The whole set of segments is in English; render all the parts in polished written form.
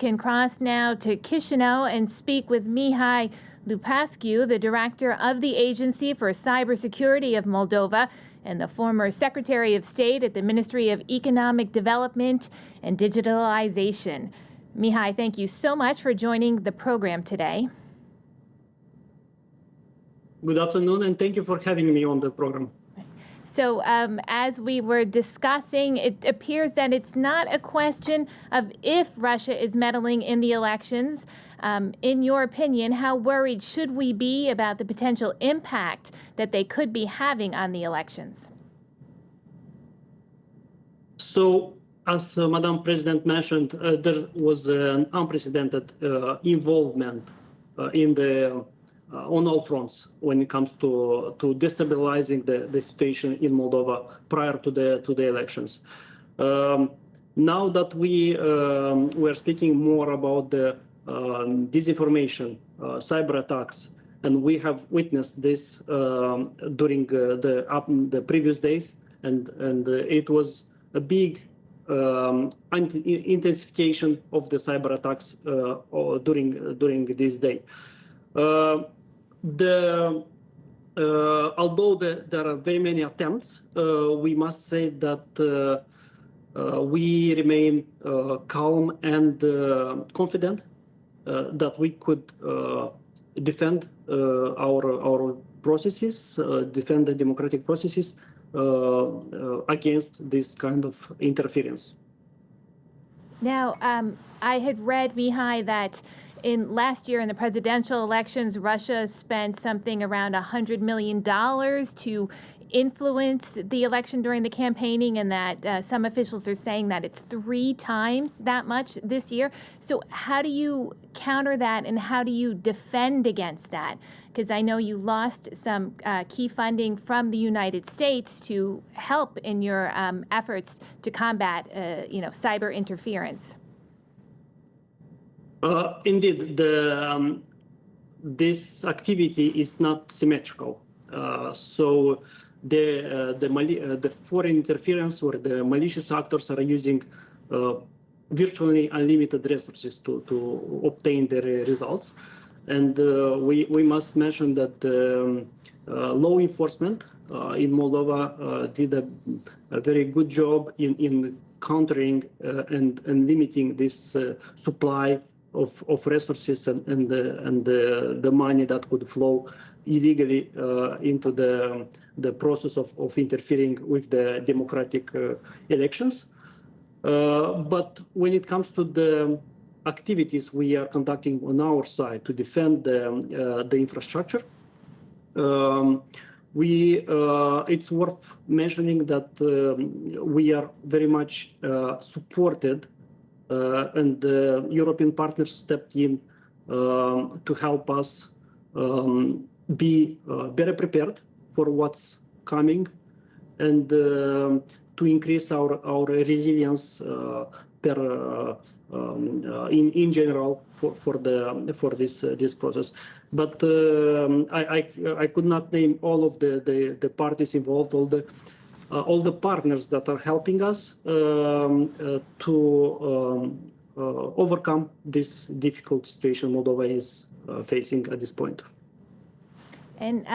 can cross now to Chisinau and speak with Mihai Lupascu, the director of the Agency for Cybersecurity of Moldova and the former Secretary of State at the Ministry of Economic Development and Digitalization. Mihai, thank you so much for joining the program today. Good afternoon, and thank you for having me on the program. So as we were discussing, it appears that it's not a question of if Russia is meddling in the elections. In your opinion, how worried should we be about the potential impact that they could be having on the elections? So, as Madam President mentioned, there was an unprecedented involvement in the on all fronts when it comes to destabilizing the situation in Moldova prior to the elections. Now that we are speaking more about the disinformation, cyber attacks, and we have witnessed this during the previous days, and it was a big intensification of the cyber attacks during this day. Although there are very many attempts, we must say that we remain calm and confident that we could defend our processes, defend the democratic processes against this kind of interference. Now, I had read, Mihai, that last year in the presidential elections, Russia spent something around $100 million to influence the election during the campaigning, and that some officials are saying that it's 3 times that much this year. So how do you counter that, and how do you defend against that? Because I know you lost some key funding from the United States to help in your efforts to combat, cyber interference. Indeed, this activity is not symmetrical. So the foreign interference or the malicious actors are using virtually unlimited resources to obtain their results. And we must mention that law enforcement in Moldova did a very good job in countering and limiting this supply of resources and the money that could flow illegally into the process of interfering with the democratic elections. But when it comes to the activities we are conducting on our side to defend the infrastructure, it's worth mentioning that we are very much supported, and the European partners stepped in to help us be better prepared for what's coming, and to increase our resilience in general for this process. But I could not name all of the parties involved, all the partners that are helping us to overcome this difficult situation Moldova is facing at this point. And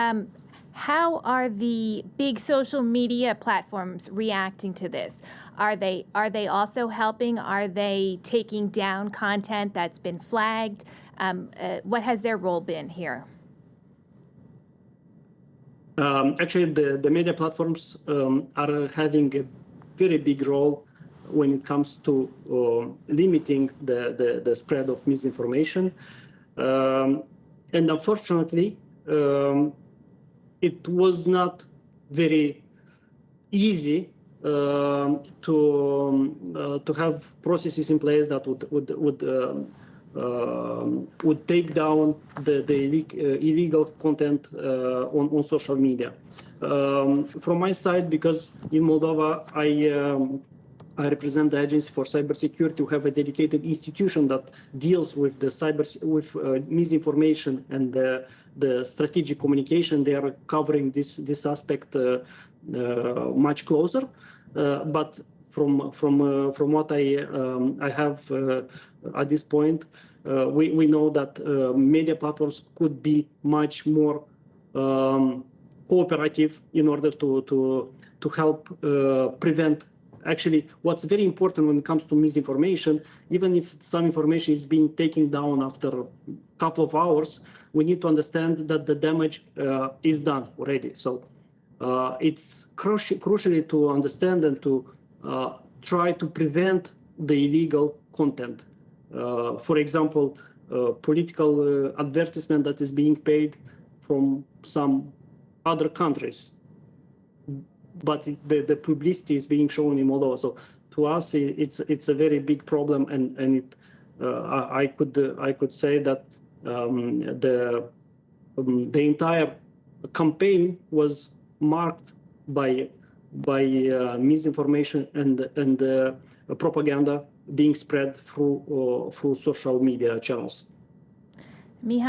how are the big social media platforms reacting to this? Are they also helping? Are they taking down content that's been flagged? What has their role been here? Actually, the media platforms are having a very big role when it comes to limiting the spread of misinformation. And unfortunately, it was not very easy to have processes in place that would take down the illegal content on social media. From my side, because in Moldova I represent the Agency for Cybersecurity, who have a dedicated institution that deals with misinformation and the strategic communication. They are covering this aspect much closer. But from what I have at this point, we know that media platforms could be much more cooperative in order to help prevent. Actually, what's very important when it comes to misinformation, even if some information is being taken down after a couple of hours, we need to understand that the damage is done already. So it's crucially to understand and to try to prevent the illegal content. For example, political advertisement that is being paid from some other countries, but the publicity is being shown in Moldova. So to us, it's a very big problem, and I could say that the entire campaign was marked by misinformation and propaganda being spread through social media channels. Mihai